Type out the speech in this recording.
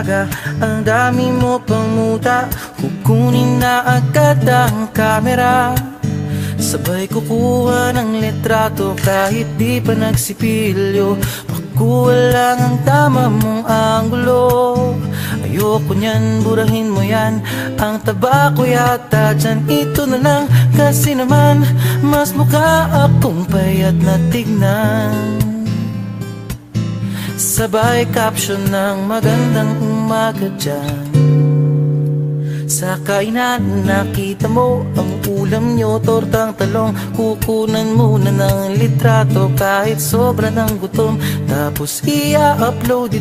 umaga, ang dami mo pang muta. Kukunin na agad ang kamera, sabay kukuha ng litrato kahit di pa nagsipilyo. Pakuha lang ang tama mong anggulo. Ayoko niyan, burahin mo yan. Ang taba ko yata dyan, ito na lang. Kasi naman, mas mukha akong payat na tignan. Sabay caption ng magandang umaga dyan. Sa kainan, nakita mo ang ulam nyo, tortang talong. Kukunan muna ng litrato kahit sobra ng gutom. Tapos i-upload ito